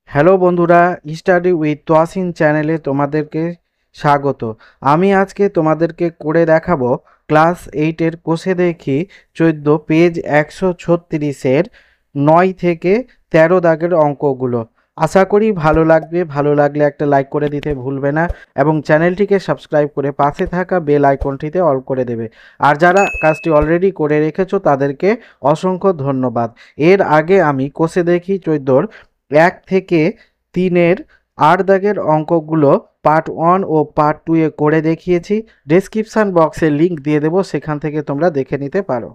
Hello বন্ধুরা, study with Toyasin চ্যানেলে তোমাদেরকে স্বাগত। আমি আজকে তোমাদেরকে করে দেখাবো ক্লাস 8-এর কোষে দেখি 14 পেজ 136-এর 9 থেকে 13 দাগের অঙ্কগুলো। আশা করি ভালো লাগবে। ভালো লাগলে একটা লাইক করে দিতে ভুলবে না এবং চ্যানেলটিকে সাবস্ক্রাইব করে পাশে থাকা বেল আইকনটিতে অল করে দেবে। আর যারা কাজটি অলরেডি করে রেখেছো তাদেরকে অসংখ্য ধন্যবাদ। এর আগে আমি কোষে দেখি 14-র 1 থেকে 3-এর 8 দাগের অঙ্কগুলো পার্ট 1 ও পার্ট 2 এ করে দেখিয়েছি। ডেসক্রিপশন বক্সে লিংক দিয়ে দেবো, সেখান থেকে তোমরা দেখে নিতে পারো।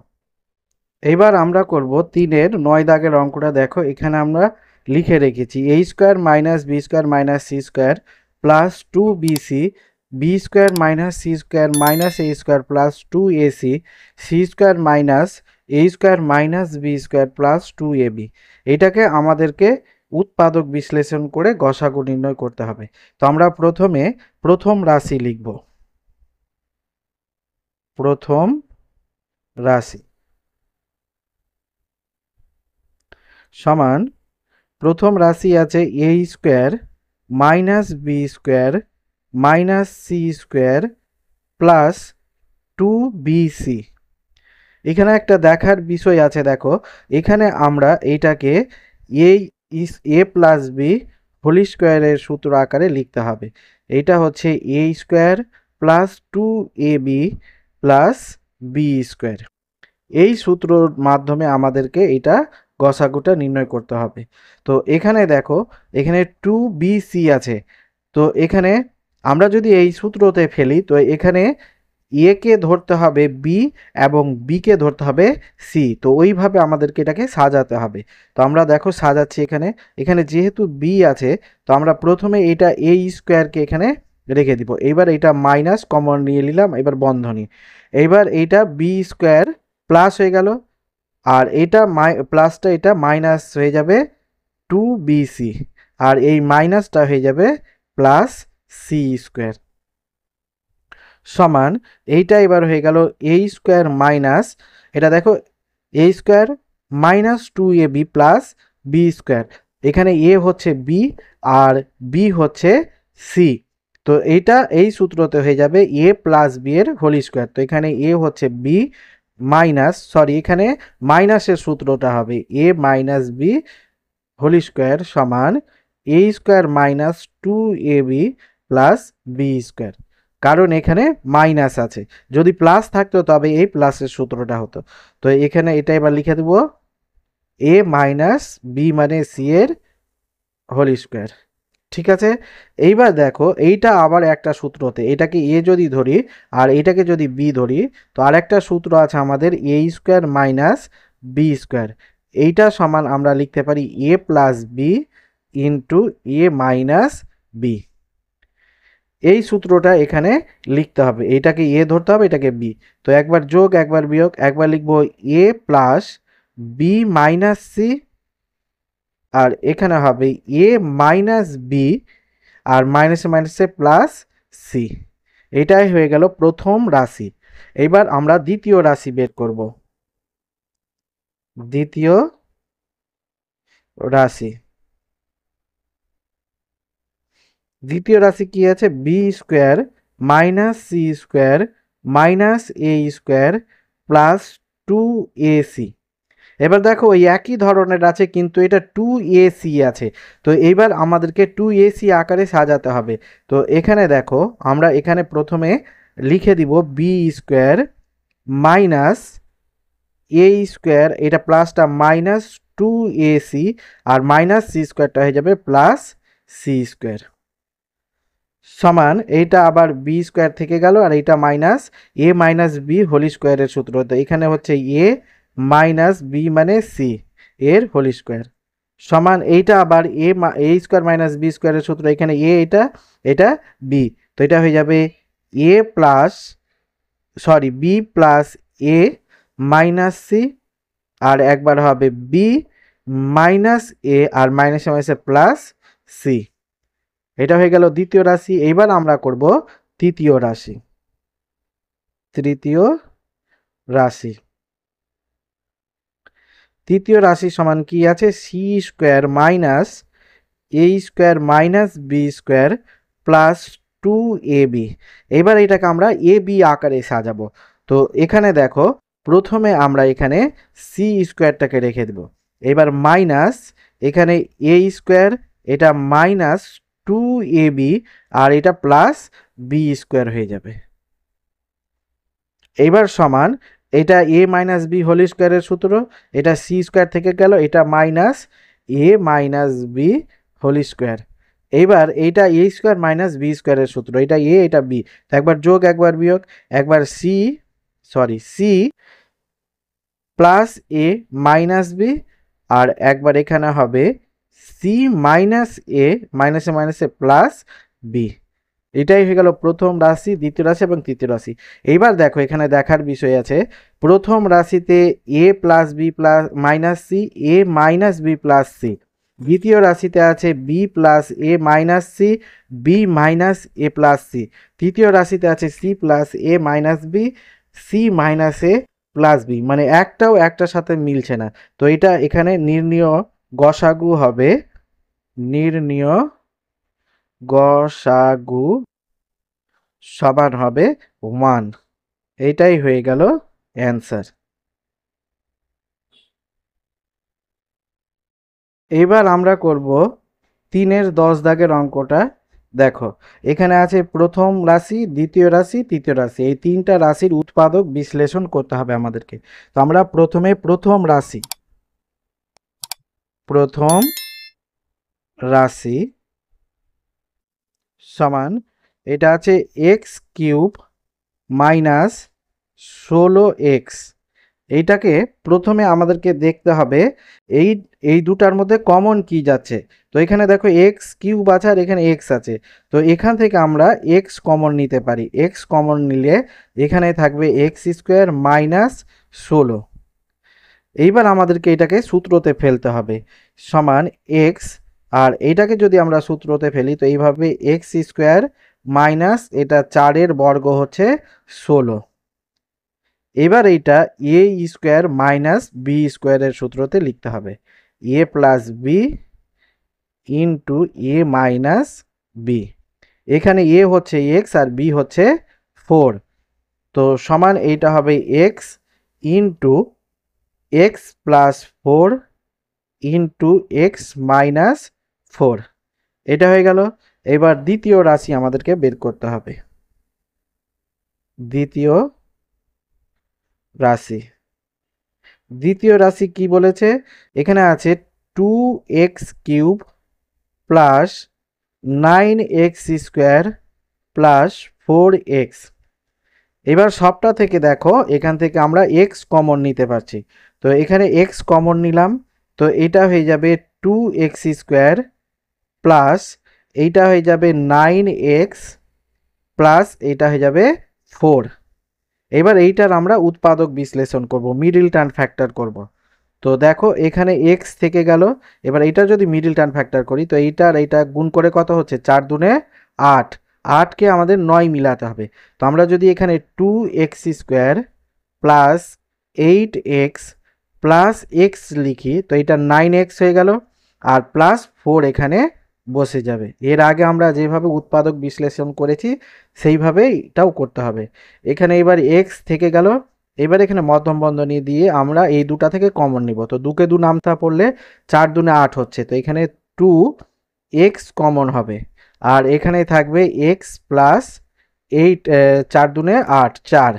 এবার আমরা করব 3-এর 9 দাগের অঙ্কটা। দেখো এখানে আমরা লিখে রেখেছি a square minus B square minus C square plus 2bc, B square minus C square minus A square plus 2ac, C square minus A square minus B square plus 2ab। এটাকে আমাদেরকে উৎপাদক বিশ্লেষণ করে গসাগু নির্ণয় করতে হবে। তো আমরা প্রথমে প্রথম রাশি লিখব। প্রথম রাশি সমান প্রথম রাশি আছে A square minus B square minus C square plus 2bc। এখানে একটা দেখার বিষয় আছে। দেখো এখানে আমরা এইটাকে এ প্লাস বি হোল স্কোয়ারের সূত্র আকারে লিখতে হবে। এটা হচ্ছে A square plus 2ab plus B square. এই সূত্রর মাধ্যমে আমাদেরকে এটা গসাগুটা নির্ণয় করতে হবে। তো এখানে দেখো এখানে 2bc আছে। তো এখানে আমরা যদি এই সূত্রতে ফেলি তো এখানে এ কে ধরতে হবে বি এবং বি কে ধরতে হবে সি। তো ওইভাবে আমাদেরকে এটাকে সাজাতে হবে। তো আমরা দেখো সাজাচ্ছি। এখানে এখানে যেহেতু বি আছে তো আমরা প্রথমে এটা এ স্কোয়ারকে এখানে রেখে দিব। এবার এটা মাইনাস কমন নিয়ে নিলাম, এবার বন্ধনী। এইবার এইটা বি স্কোয়ার প্লাস হয়ে গেল, আর এটা প্লাসটা এটা মাইনাস হয়ে যাবে 2bc, আর এই মাইনাসটা হয়ে যাবে প্লাস সি স্কোয়ার সমান এইটা এবার হয়ে গেল এ স্কোয়ার মাইনাস, এটা দেখো A square minus 2ab plus B square. এখানে এ হচ্ছে বি আর বি হচ্ছে সি। তো এইটা এই সূত্রতে হয়ে যাবে এ প্লাস বি এর হোল স্কোয়ার। তো এখানে এ হচ্ছে বি মাইনাস, সরি এখানে মাইনাসের সূত্রটা হবে A minus B whole square সমান A square minus 2ab plus B square. কারণ এখানে মাইনাস আছে, যদি প্লাস থাকতো তবে এই প্লাসের সূত্রটা হতো। তো এখানে এটা এবার লিখে দেব এ মাইনাস বি মানে সি এর হোল স্কোয়ার। ঠিক আছে। এইবার দেখো এইটা আবার একটা সূত্রতে, এটাকে এ যদি ধরি আর এটাকে যদি বি ধরি তো আরেকটা সূত্র আছে আমাদের এ স্কোয়ার মাইনাস বি স্কোয়ার। এইটা সমান আমরা লিখতে পারি এ প্লাস বি ইন্টু এ মাইনাস বি। এই সূত্রটা এখানে লিখতে হবে। এটাকে এ ধরতে হবে, এটাকে বি। তো একবার যোগ একবার বিয়োগ, একবার লিখবো এ প্লাস বি মাইনাস সি, আর এখানে হবে এ মাইনাস বি আর মাইনাসে মাইনাসে প্লাস সি। এটাই হয়ে গেল প্রথম রাশি। এবার আমরা দ্বিতীয় রাশি বের করব। দ্বিতীয় রাশি দ্বিতীয় রাশি কি আছে? B square minus C square minus A square plus 2ac। এবার দেখো ওই একই ধরনের আছে কিন্তু এটা 2ac আছে। তো এইবার আমাদেরকে 2ac আকারে সাজাতে হবে। তো এখানে দেখো আমরা এখানে প্রথমে লিখে দিব B square minus A square, এটা প্লাসটা মাইনাস 2ac আর মাইনাস সি স্কোয়ারটা হয়ে যাবে প্লাস সি স্কোয়ার সমান এইটা আবার বি স্কোয়ার থেকে গেল আর এইটা মাইনাস এ মাইনাস বি হোল স্কোয়ারের সূত্র। তো এখানে হচ্ছে এ মাইনাস বি মানে সি এর হোল স্কোয়ার সমান এইটা আবার এ স্কোয়ার মাইনাস বি স্কোয়ারের সূত্র। এখানে এ এটা এটা বি, তো এটা হয়ে যাবে A plus sorry B plus A minus C, আর একবার হবে বি মাইনাস এ আর মাইনাসে মাইনাসে প্লাস সি। এটা হয়ে গেল দ্বিতীয় রাশি। এইবার আমরা করব তৃতীয় রাশি। তৃতীয় রাশি তৃতীয় রাশি সমান কি আছে? C square minus A square minus B square plus 2ab। এবার এটাকে আমরা এ বি আকারে সাজাবো। তো এখানে দেখো প্রথমে আমরা এখানে সি স্কোয়ারটাকে রেখে দেব, এবার মাইনাস এখানে এ স্কোয়ার, এটা মাইনাস 2ab, আর এটা প্লাস বি স্কোয়ার হয়ে যাবে। এইবার সমান এটা এ মাইনাস বি হোল স্কোয়ারের সূত্র, এটা সি স্কোয়ার থেকে গেল, এটা মাইনাস এ মাইনাস বি হোল স্কোয়ার। এইবার এইটা এ স্কোয়ার মাইনাস বি স্কোয়ারের সূত্র, এটা এ এটা বি, একবার যোগ একবার বিয়োগ, একবার C plus A minus B, আর একবার এখানে হবে সি মাইনাস এ মাইনাসে মাইনাসে প্লাস বি। এটাই হয়ে গেল প্রথম রাশি, দ্বিতীয় রাশি এবং তৃতীয় রাশি। এইবার দেখো এখানে দেখার বিষয় আছে, প্রথম রাশিতে A plus B plus minus C, A minus B plus C. দ্বিতীয় রাশিতে আছে B plus A minus C, B minus A plus C. তৃতীয় রাশিতে আছে C plus A minus B, C minus A plus B. মানে একটাও একটার সাথে মিলছে না। তো এটা এখানে নির্ণীয় গসাগু হবে, নির্ণীয় গসাগু সমান হবে 1। এইটাই হয়ে গেল অ্যান্সার। এবার আমরা করব 3-এর 10 দাগের অঙ্কটা। দেখো এখানে আছে প্রথম রাশি, দ্বিতীয় রাশি, তৃতীয় রাশি, এই তিনটা রাশির উৎপাদক বিশ্লেষণ করতে হবে আমাদেরকে। তো আমরা প্রথমে প্রথম রাশি সমান, এটা আছে এক্স কিউব মাইনাস 16x। এইটাকে প্রথমে আমাদেরকে দেখতে হবে এই এই দুটার মধ্যে কমন কি যাচ্ছে। তো এখানে দেখো এক্স কিউব আছে আর এখানে এক্স আছে, তো এখান থেকে আমরা এক্স কমন নিতে পারি। এক্স কমন নিলে এখানে থাকবে এক্স স্কোয়ার মাইনাস 16। এইবার আমাদেরকে এটাকে সূত্রতে ফেলতে হবে, সমান এক্স, আর এইটাকে যদি আমরা সূত্রতে ফেলি তো এইভাবে এক্স স্কোয়ার মাইনাস এটা 4-এর বর্গ হচ্ছে 16। এবার এইটা এ স্কোয়ার মাইনাস বি স্কোয়ারের সূত্রতে লিখতে হবে, এ প্লাস বি ইন্টু এ মাইনাস বি। এখানে এ হচ্ছে এক্স আর বি হচ্ছে 4, তো সমান এইটা হবে x into x plus 4 into x minus 4। এটা হয়ে গেল। এবার দ্বিতীয় রাশি আমাদেরকে বের করতে হবে। দ্বিতীয় রাশি কি বলেছে, এখানে আছে 2x cube plus 9x square plus 4x। এবার সবটা থেকে দেখো এখান থেকে আমরা x কমন নিতে পারছি, তো এখানে x কমন নিলাম, তো এটা হয়ে যাবে 2x স্কোয়ার প্লাস এইটা হয়ে যাবে 9x প্লাস এইটা হয়ে যাবে 4। এবার এইটার আমরা উৎপাদক বিশ্লেষণ করব, মিডল টার্ম ফ্যাক্টর করব। তো দেখো এখানে x থেকে গেল, এবার এটা যদি মিডল টার্ম ফ্যাক্টর করি তো এইটা আর এইটা গুণ করে কত হচ্ছে, 4 দুনে 8, 8কে আমাদের 9 মিলাতে হবে। তো আমরা যদি এখানে 2x square plus 8x plus x লিখি তো এটা 9x হয়ে গেল, আর প্লাস 4 এখানে বসে যাবে। এর আগে আমরা যেভাবে উৎপাদক বিশ্লেষণ করেছি সেইভাবে এটাও করতে হবে। এখানে এবার x থেকে গেল, এবার এখানে মধ্যম বন্ধনী দিয়ে আমরা এই দুটা থেকে কমন নিব, তো 2কে 2 নামতা পড়লে 4 দুনে 8 হচ্ছে, তো এখানে 2x কমন হবে, আর এখানে থাকবে x প্লাস 8, 4 দুনে 8 4,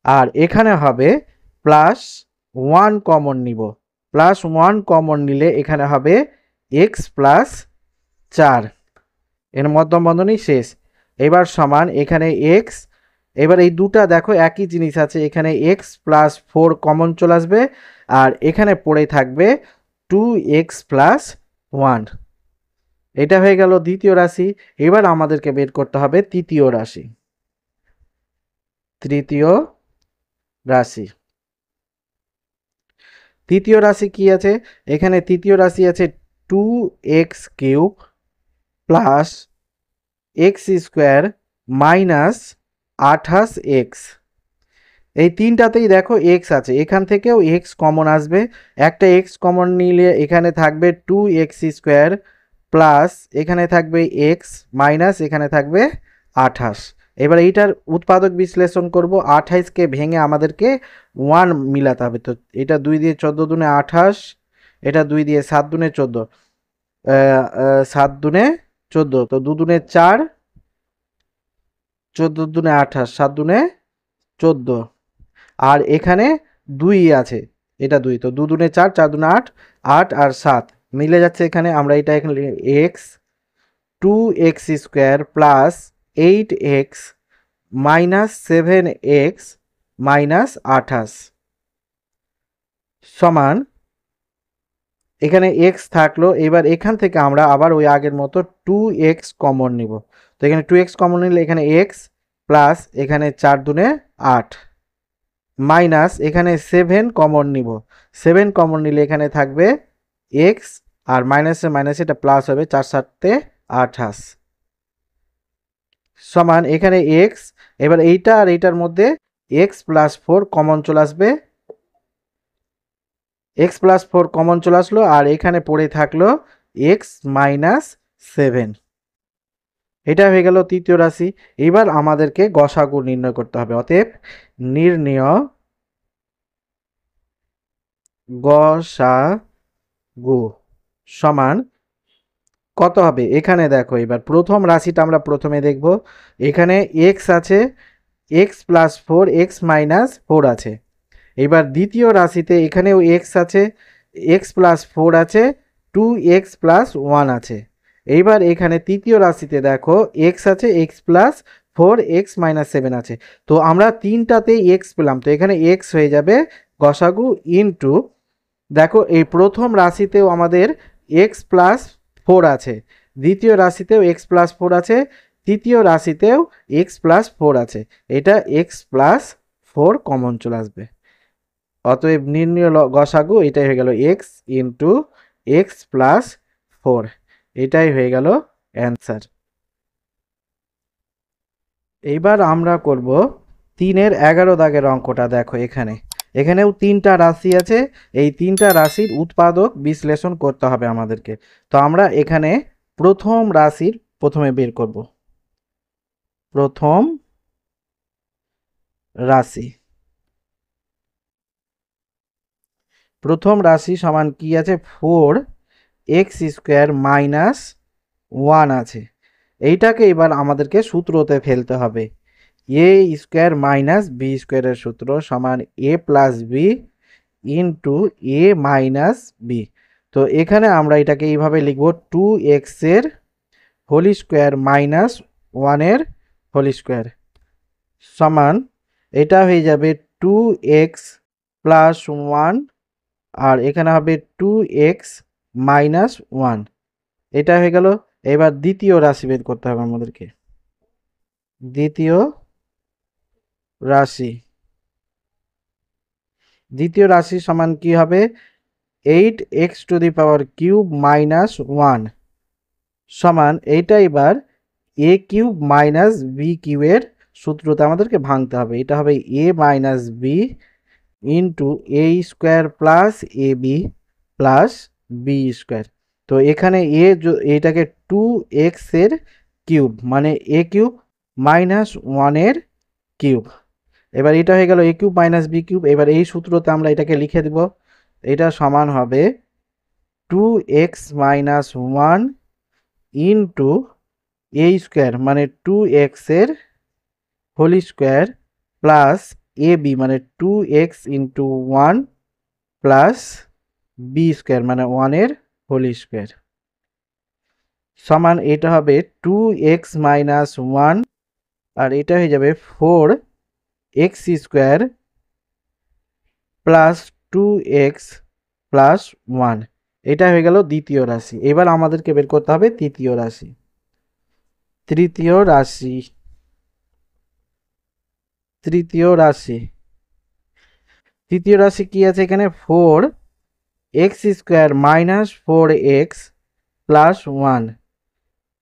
আর এখানে হবে প্লাস 1 কমন নিব, প্লাস 1 কমন নিলে এখানে হবে x প্লাস 4, এর মধ্যম বন্ধনী শেষ। এবার সমান এখানে x, এবার এই দুটা দেখো একই জিনিস আছে, এখানে x প্লাস 4 কমন চলে আসবে, আর এখানে পড়ে থাকবে 2x প্লাস 1। এটা হয়ে গেল দ্বিতীয় রাশি। এবার আমাদেরকে বের করতে হবে তৃতীয় রাশি। তৃতীয় রাশি কি আছে, এখানে তৃতীয় রাশি আছে 2x cube plus x square minus 28x। এই তিনটাতেই দেখো x আছে, এখান থেকেও x কমন আসবে, একটা x কমন নিলে এখানে থাকবে 2x স্কোয়ার প্লাস এখানে থাকবে এক্স মাইনাস এখানে থাকবে 28। এবার এইটার উৎপাদক বিশ্লেষণ করব। 28কে ভেঙে আমাদেরকে 1 মিলাতে হবে। তো এটা 2 দিয়ে 14 দুনে 28, এটা 2 দিয়ে 7 দুনে 14, 7 দুনে 14, তো 2 দুনে 4, 14 দুনে 28, 7 দুনে 14, আর এখানে 2 আছে, এটা 2, তো 2 দুনে 4, 4 দুনে 8, 8 আর 7 মিলে যাচ্ছে এখানে। আমরা এটা এখানে x 2x square plus 8x minus 7x minus 28 সমান, এখানে x থাকলো। এবার এখান থেকে আমরা আবার ওই আগের মতো 2x কমন নিব। তো এখানে 2x কমন নিলে এখানে x প্লাস এখানে 4 দুনে 8 মাইনাস এখানে 7 কমন নিব। 7 কমন নিলে এখানে থাকবে x আর মাইনাসে মাইনাসে এটা প্লাস হবে, 4 7 28 সমান এখানে x। এবার এইটা আর এইটার মধ্যে x প্লাস 4 কমন চলে আসবে, x প্লাস 4 কমন চলে আসলো, আর এখানে পড়ে থাকলো x মাইনাস 7। এটা হয়ে গেল তৃতীয় রাশি। এবার আমাদেরকে গসাগু নির্ণয় করতে হবে। অতএব নির্ণয় গসাগু সমান কত হবে? এখানে দেখো, এবার প্রথম রাশিটা আমরা প্রথমে দেখব। এখানে x আছে, x প্লাস 4, x মাইনাস 4 আছে। এবার দ্বিতীয় রাশিতে এখানেও x আছে, x প্লাস 4 আছে, 2x প্লাস 1 আছে। এইবার এখানে তৃতীয় রাশিতে দেখো x আছে, x প্লাস 4, x মাইনাস 7 আছে। তো আমরা তিনটাতেই x পেলাম, তো এখানে x হয়ে যাবে গসাগু ইনটু, দেখো এই প্রথম রাশিতেও আমাদের x প্লাস 4 আছে, দ্বিতীয় রাশিতেও x প্লাস 4 আছে, তৃতীয় রাশিতেও x প্লাস 4 আছে। এটা x প্লাস 4 কমন চলে আসবে। অতএব নির্ণয় গসাগু এটাই হয়ে গেল x ইন্টু x প্লাস 4, এটাই হয়ে গেল অ্যান্সার। এইবার আমরা করব 3-এর 11 দাগের অঙ্কটা। দেখো এখানেও তিনটা রাশি আছে, এই তিনটা রাশির উৎপাদক বিশ্লেষণ করতে হবে আমাদেরকে। তো আমরা এখানে প্রথম রাশির প্রথমে বের করব। প্রথম রাশি সমান কি আছে? 4x স্কোয়ার মাইনাস 1 আছে। এইটাকে এবার আমাদেরকে সূত্রতে ফেলতে হবে। এ স্কোয়ার মাইনাস বি স্কোয়ারের সূত্র সমান এ প্লাস বি ইন্টু এ মাইনাস বি। তো এখানে আমরা এটাকে এইভাবে লিখব, 2x এর হোল স্কোয়ার মাইনাস 1 এর হোল স্কোয়ার সমান, এটা হয়ে যাবে 2x প্লাস 1, আর এখানে হবে 2x মাইনাস 1। এটা হয়ে গেল। এবার দ্বিতীয় রাশি বের করতে হবে আমাদেরকে। দ্বিতীয় রাশি সমান কি হবে? 8x to the power cube minus 1 সমান, এইটা এবার a কিউব মাইনাস বি কিউবের সূত্রতে আমাদেরকে ভাঙতে হবে। এটা হবে a minus B into A square plus A B plus B square. তো এখানে এটাকে 2x এর কিউব মানে a কিউব মাইনাস 1 এর কিউব। এবার এটা হয়ে গেল a cube minus B cube. এবার এই সূত্রতে আমরা এটাকে লিখে দেব। এটা সমান হবে 2x minus 1 into a square মানে 2x এর whole square plus A B মানে 2x into 1 plus B square মানে 1 এর হোল স্কোয়ার সমান, এটা হবে 2x মাইনাস 1, আর এটা হয়ে যাবে 4x square plus 2x plus 1। এটা হয়ে গেল দ্বিতীয় রাশি। এবার আমাদেরকে বের করতে হবে তৃতীয় রাশি। তৃতীয় রাশি কি আছে? এখানে 4x square minus 4x plus 1।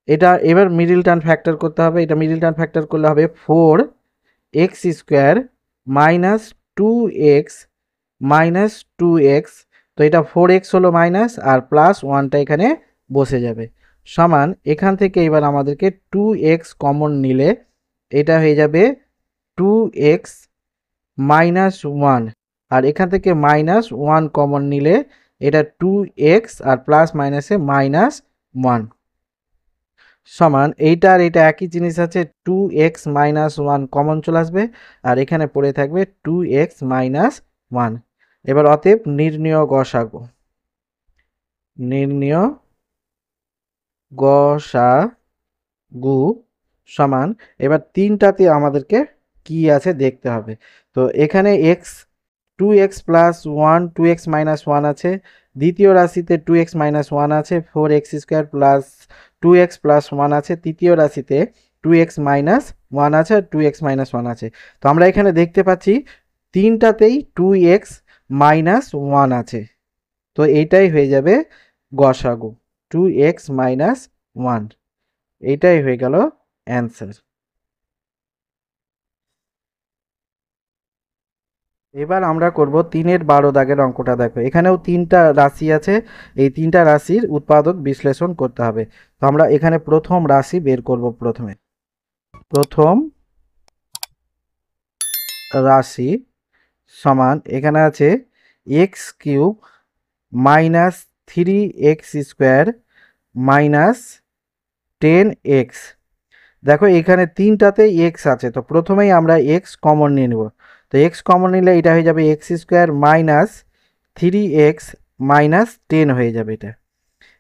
এটা এবার মিডল টার্ম ফ্যাক্টর করতে হবে। এটা মিডল টার্ম ফ্যাক্টর করলে হবে 4x square minus 2x minus 2x। তো এটা 4x হলো মাইনাস, আর প্লাস 1টা এখানে বসে যাবে। সমান এখান থেকে এবার আমাদেরকে 2x কমন নিলে এটা হয়ে যাবে 2x মাইনাস 1, আর এখান থেকে মাইনাস 1 কমন নিলে এটা 2x আর প্লাস মাইনাসে মাইনাস 1 সমান এইটা আর এটা একই জিনিস আছে, 2x মাইনাস 1 কমন চলে আসবে আর এখানে পড়ে থাকবে 2x মাইনাস 1। এবার অতএব নির্ণেয় গসাগু, নির্ণেয় গসাগু সমান এবার তিনটাতে আমাদেরকে কি আছে দেখতে হবে। তো এখানে x 2x plus 1 2x minus 1 আছে, দ্বিতীয় রাশিতে 2x মাইনাস 1 আছে, 4x square plus 2x plus 1 আছে, তৃতীয় রাশিতে 2x মাইনাস 1 আছে আর 2x মাইনাস 1 আছে। তো আমরা এখানে দেখতে পাচ্ছি তিনটাতেই 2x মাইনাস 1 আছে, তো এইটাই হয়ে যাবে গসাগু 2x মাইনাস 1, এইটাই হয়ে গেল অ্যান্সার। এবার আমরা করব 3-এর 12 দাগের অঙ্কটা। দেখো এখানেও তিনটা রাশি আছে, এই তিনটা রাশির উৎপাদক বিশ্লেষণ করতে হবে। তো আমরা এখানে প্রথম রাশি বের করব। প্রথম রাশি সমান এখানে আছে x cube minus 3x square minus 10x। দেখো এখানে তিনটাতে এক্স আছে, তো প্রথমেই আমরা এক্স কমন নিয়ে নেব। তো এক্স কমন নিলে এটা হয়ে যাবে x square minus 3x minus 10 হয়ে যাবে এটা।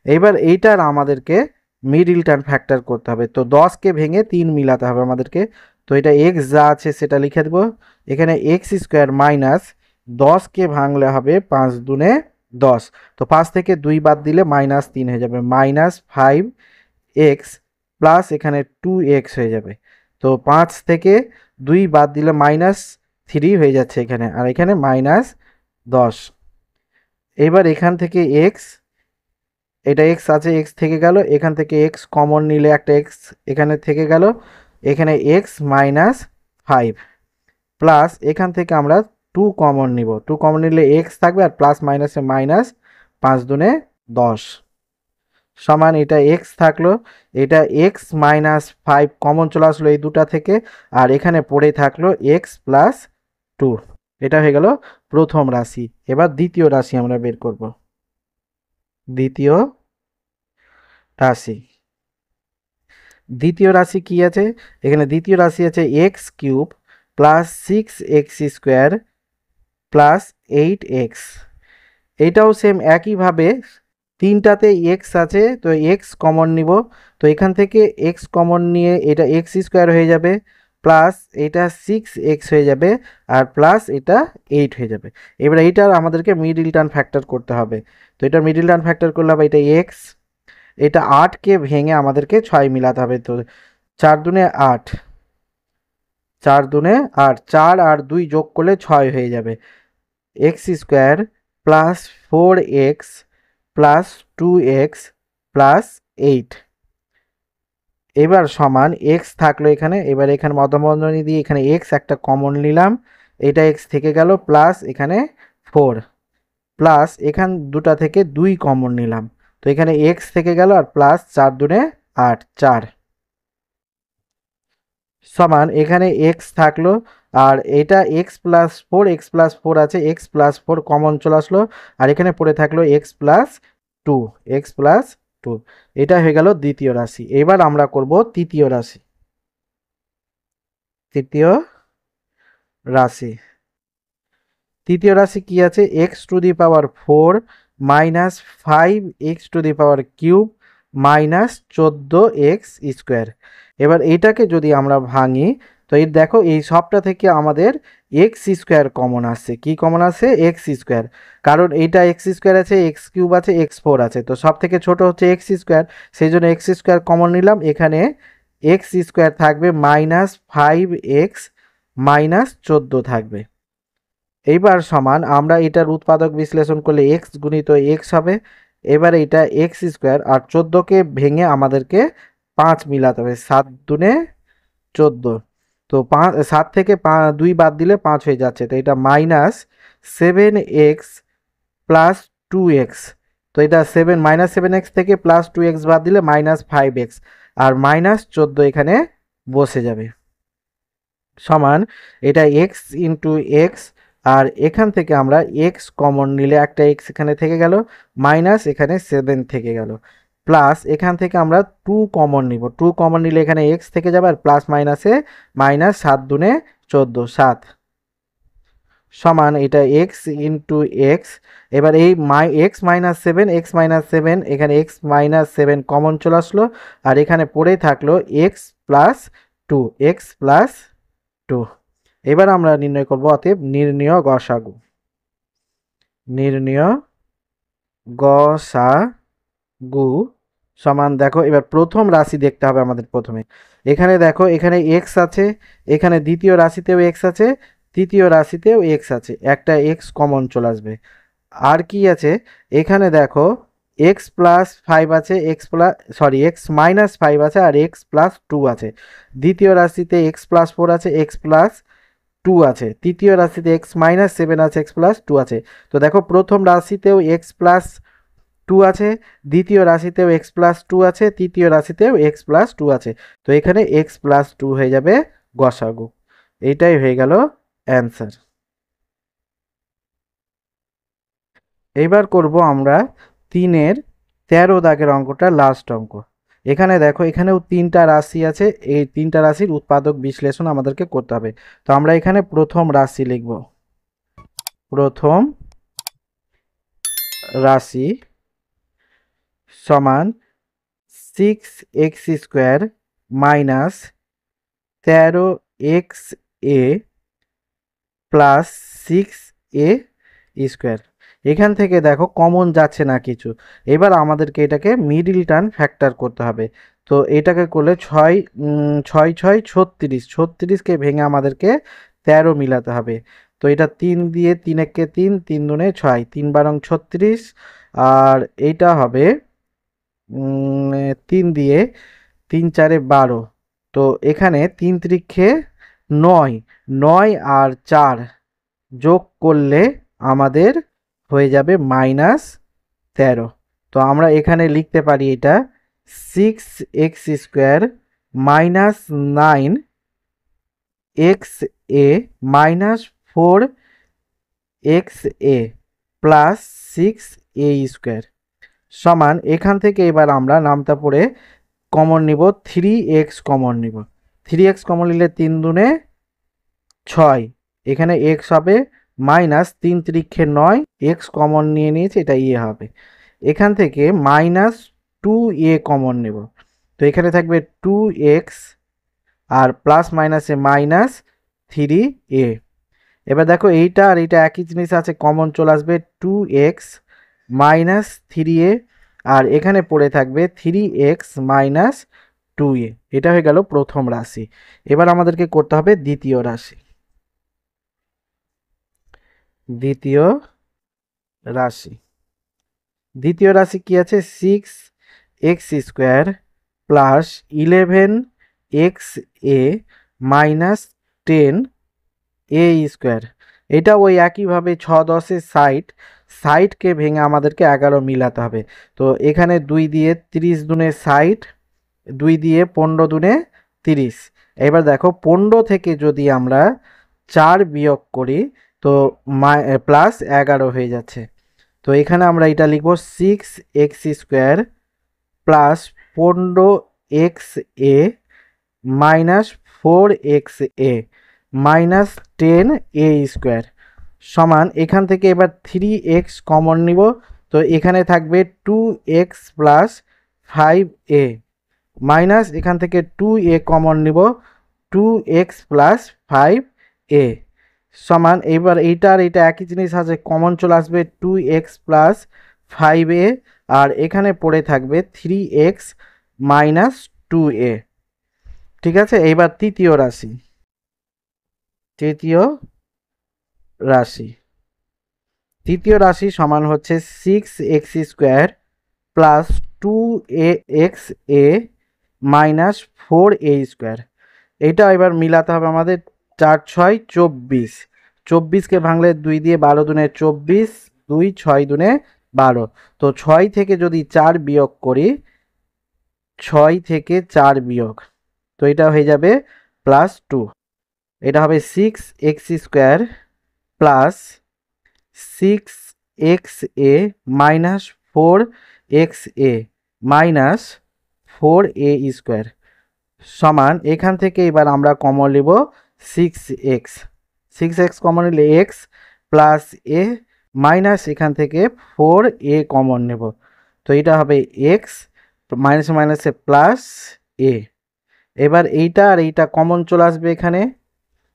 এইবার এইটার আমাদেরকে মিডল টার্ম ফ্যাক্টর করতে হবে, তো 10কে ভেঙে 3 মিলাতে হবে আমাদেরকে। তো এটা এক্স যা আছে সেটা লিখে দেবো। এখানে এক্স স্কোয়ার মাইনাস 10কে ভাঙলে হবে 5 দুনে 10, তো 5 থেকে 2 বাদ দিলে মাইনাস 3 হয়ে যাবে, মাইনাস 5x প্লাস এখানে 2x হয়ে যাবে। তো 5 থেকে 2 বাদ দিলে মাইনাস 3 হয়ে যাচ্ছে এখানে, আর এখানে মাইনাস 10। এবার এখান থেকে x, এটা x আছে, x থেকে গেল, এখান থেকে x কমন নিলে একটা x এখানে থেকে গেল, এখানে x মাইনাস 5 প্লাস এখান থেকে আমরা 2 কমন নিব, 2 কমন নিলে x থাকবে আর প্লাস মাইনাসে মাইনাস 5 দুনে 10 সমান এটা x থাকলো, এটা x মাইনাস 5 কমন চলে আসলো এই দুটা থেকে, আর এখানে পড়ে থাকলো x প্লাস 2। এটা হয়ে গেল প্রথম রাশি। এবার দ্বিতীয় রাশি আমরা বের করব। দ্বিতীয় রাশি, দ্বিতীয় রাশি কি আছে? এখানে দ্বিতীয় রাশি আছে x cube plus 6x square plus 8x। এইটাও সেম একইভাবে তিনটাতে এক্স আছে, তো এক্স কমন নিব। তো এখান থেকে এক্স কমন নিয়ে এটা এক্স স্কোয়ার হয়ে যাবে প্লাস এটা 6x হয়ে যাবে আর প্লাস এটা 8 হয়ে যাবে। এবার এইটার আমাদেরকে মিডল টার্ম ফ্যাক্টর করতে হবে। তো এটা মিডল টার্ম ফ্যাক্টর করলে হবে এটা এক্স, এটা 8কে ভেঙে আমাদেরকে 6 মিলাতে হবে। তো 4 দুনে 8, 4 দুনে 8, 4 আর 2 যোগ করলে 6 হয়ে যাবে। X square plus 4x plus 2x plus 8। এবার সমান এক্স থাকলো এখানে, এবার এখানে মধ্যবন্ধনী দিয়ে এখানে এক্স একটা কমন নিলাম, এটা এক্স থেকে গেল প্লাস এখানে 4 প্লাস এখান দুটা থেকে 2 কমন নিলাম, তো এখানে এক্স থেকে গেল আর প্লাস 4 দুনে 8 4 সমান এখানে এক্স থাকলো আর এটা এক্স প্লাস 4, এক্স প্লাস 4 আছে, এক্স প্লাস 4 কমন চলে আসলো আর এখানে পড়ে থাকলো এক্স প্লাস 2, এক্স প্লাস 2। এটা হয়ে গেল দ্বিতীয় রাশি। এবার আমরা করব তৃতীয় রাশি। তৃতীয় রাশি, তৃতীয় রাশি কি আছে? X to the power 4 minus 5x to the power cube minus 14x square. এবার এইটাকে যদি আমরা ভাঙি, তো এই দেখো এই সবটা থেকে আমাদের এক্স স্কোয়ার কমন আসছে। কি কমন আসছে? এক্স স্কোয়ার, কারণ এইটা এক্স স্কোয়ার আছে, এক্স কিউব আছে, এক্স 4 আছে, তো সব থেকে ছোট হচ্ছে এক্স স্কোয়ার, সেই জন্য এক্স স্কোয়ার কমন নিলাম। এখানে এক্স স্কোয়ার থাকবে মাইনাস 5x মাইনাস 14 থাকবে। এইবার সমান আমরা এটার উৎপাদক বিশ্লেষণ করলে এক্স গুণিত এক্স হবে। এবার এটা এক্স স্কোয়ার আর 14কে ভেঙে আমাদেরকে 5 মিলাতে হবে, 7 দুনে 14, তো 7 থেকে 2 বাদ দিলে 5 হয়ে যাচ্ছে, তো এটা মাইনাস 7x প্লাস 2x। তো এটা 7 -7x থেকে +2x বাদ দিলে -5x, আর -14 এখানে বসে যাবে, সমান এটা x ইন্টু এক্স, আর এখান থেকে আমরা x কমন নিলে একটা x এখানে থেকে গেল, মাইনাস এখানে 7 থেকে গেল, প্লাস এখান থেকে আমরা 2 কমন নিব, 2 কমন নিলে এখানে x থেকে যাবে, আর প্লাস মাইনাসে মাইনাস, 7 দুনে 14, 7, সমান এটা x ইন্টু এক্স। এবার এই এক্স মাইনাস সেভেন, এখানে এক্স মাইনাস 7 কমন চলে আসলো, আর এখানে পড়ে থাকলো x প্লাস 2, এক্স প্লাস 2। এবার আমরা নির্ণয় করব, অতএব নির্ণয় গসাগু, নির্ণয় গসাগু সমান, দেখো এবার প্রথম রাশি দেখতে হবে আমাদের প্রথমে। এখানে দেখো এখানে x আছে, এখানে দ্বিতীয় রাশিতেও x আছে, তৃতীয় রাশিতেও x আছে, একটা x কমন চলে আসবে। আর কি আছে, এখানে দেখো x প্লাস 5 আছে, x মাইনাস 5 আছে, আর x প্লাস 2 আছে। দ্বিতীয় রাশিতে x প্লাস 4 আছে, x প্লাস 2 আছে। তৃতীয় রাশিতে x মাইনাস 7 আছে, x প্লাস 2 আছে। তো দেখো প্রথম রাশিতেও x প্লাস 2 আছে, দ্বিতীয় রাশিতেও x প্লাস 2 আছে, তৃতীয় রাশিতেও x প্লাস 2 আছে। তো এখানে x প্লাস 2 হয়ে যাবে গসাগু। এইটাই হয়ে গেল অ্যান্সার। এবার করব আমরা 3-এর 13 দাগের অঙ্কটা, লাস্ট অঙ্ক। এখানে দেখো এখানেও 3টা রাশি আছে, এই 3টা রাশির উৎপাদক বিশ্লেষণ আমাদেরকে করতে হবে। তো আমরা এখানে প্রথম রাশি লিখব, প্রথম রাশি সমান 6x² minus 13xa plus 6a²। এখান থেকে দেখো কমন যাচ্ছে না কিছু, এবার আমাদেরকে এটাকে মিডিল টার্ম ফ্যাক্টর করতে হবে। তো এটাকে করলে 6 6 6 36, 36কে ভেঙে আমাদেরকে 13 মিলাতে হবে। তো এটা 3 দিয়ে, 3 একে 3, 3 দুনে 6, 3 বারং 36, আর এইটা হবে 3 দিয়ে 3 4-এ 12। তো এখানে 3 ত্রিক্ষে 9, 9 আর 4 যোগ করলে আমাদের হয়ে যাবে -13। তো আমরা এখানে লিখতে পারি এটা 6x² minus 9xa minus 4xa plus 6a² সমান, এখান থেকে এবার আমরা নামতা পড়ে কমন নিব, 3x কমন নিব। 3x কমন নিলে 3 দুনে 6, এখানে x হবে মাইনাস 3 ত্রিক্ষে 9, x কমন নিয়ে নিয়েছে, এটা ইয়ে হবে। এখান থেকে -2a কমন নেব, তো এখানে থাকবে 2x, আর প্লাস মাইনাসে -3a। এবার দেখো এইটা আর এইটা একই জিনিস আছে, কমন চলে আসবে 2x মাইনাস 3a, আর এখানে পড়ে থাকবে 3x মাইনাস 2a। এটা হয়ে গেল প্রথম রাশি। এবার আমাদেরকে করতে হবে দ্বিতীয় রাশি। দ্বিতীয় রাশি কি আছে, 6x² plus 11xa minus 10a²। এটা ওই একইভাবে 6 10-এ 60, 60কে ভেঙে আমাদেরকে 11 মিলাতে হবে। তো এখানে 2 দিয়ে 30 দুনে 60, 2 দিয়ে 15 দুনে 30। এবার দেখো 15 থেকে যদি আমরা 4 বিয়োগ করি, তো প্লাস 11 হয়ে যাচ্ছে। তো এখানে আমরা এটা লিখব 6x² plus 15xa minus 4xa minus 10a² সমান, এখান থেকে এবার 3x কমন নিব, তো এখানে থাকবে 2x প্লাস 5a মাইনাস, এখান থেকে 2a কমন নিব, 2x প্লাস 5a সমান, এবার এইটার এটা একই জিনিস আছে, কমন চলে আসবে 2x প্লাস 5a, আর এখানে পড়ে থাকবে 3x মাইনাস 2a। ঠিক আছে, এইবার তৃতীয় রাশি সমান হচ্ছে 6x² plus 2axa minus 4a²। এটা এবার মিলাতে হবে আমাদের, 4 6 24, 24কে ভাঙলে 2 দিয়ে 12 দুনে 24, 2 6 দুনে 12। তো 6 থেকে যদি 4 বিয়োগ করি, 6 থেকে 4 বিয়োগ, তো এটা হয়ে যাবে +2। এটা হবে 6x² plus 6xa minus 4xa minus 4a² সমান, এখান থেকে এবার আমরা কমন নেব 6x। 6x কমন নিলে x প্লাস a মাইনাস এখান থেকে 4a কমন নেব, তো এটা হবে x মাইনাসে মাইনাসে প্লাস a। এবার এইটা আর এইটা কমন চলে আসবে, এখানে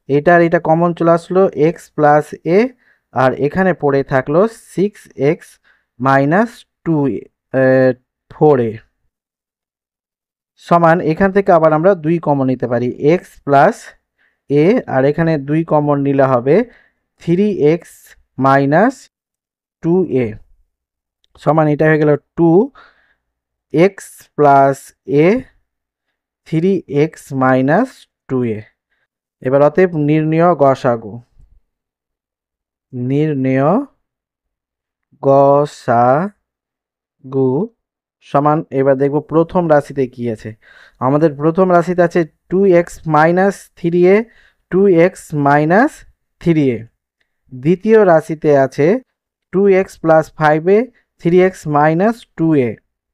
এইটা আর এইটা কমন চলে আসলো x প্লাস a, আর এখানে পড়ে থাকলো 6x মাইনাস 4a সমান, এখান থেকে আবার আমরা 2 কমন নিতে পারি x প্লাস a, আর এখানে 2 কমন নিলে হবে 3x মাইনাস 2a সমান, এটা হয়ে গেল 2x plus a 3x minus 2a। এবার অতএব নির্ণেয় গসাগু, নির্ণেয় গসাগু সমান, এবার দেখব প্রথম রাশিতে কি আছে। আমাদের প্রথম রাশিতে আছে 2x minus 3a 2x minus 3a। দ্বিতীয় রাশিতে আছে 2x plus 5a 3x minus 2a।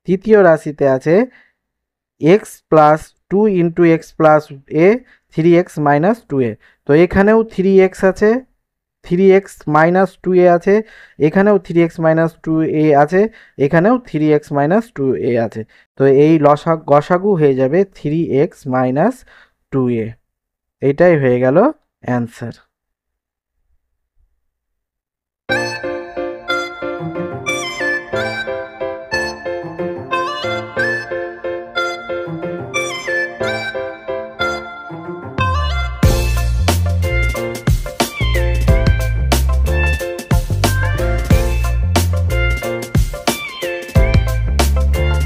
তৃতীয় রাশিতে আছে x plus 2 into x plus a 3x minus 2a। তো এখানেও 3x আছে, 3x মাইনাস 2a আছে, এখানেও 3x মাইনাস 2a আছে, এখানেও 3x মাইনাস 2a আছে। তো এই গসাগু হয়ে যাবে 3x মাইনাস 2a। এটাই হয়ে গেল অ্যান্সার।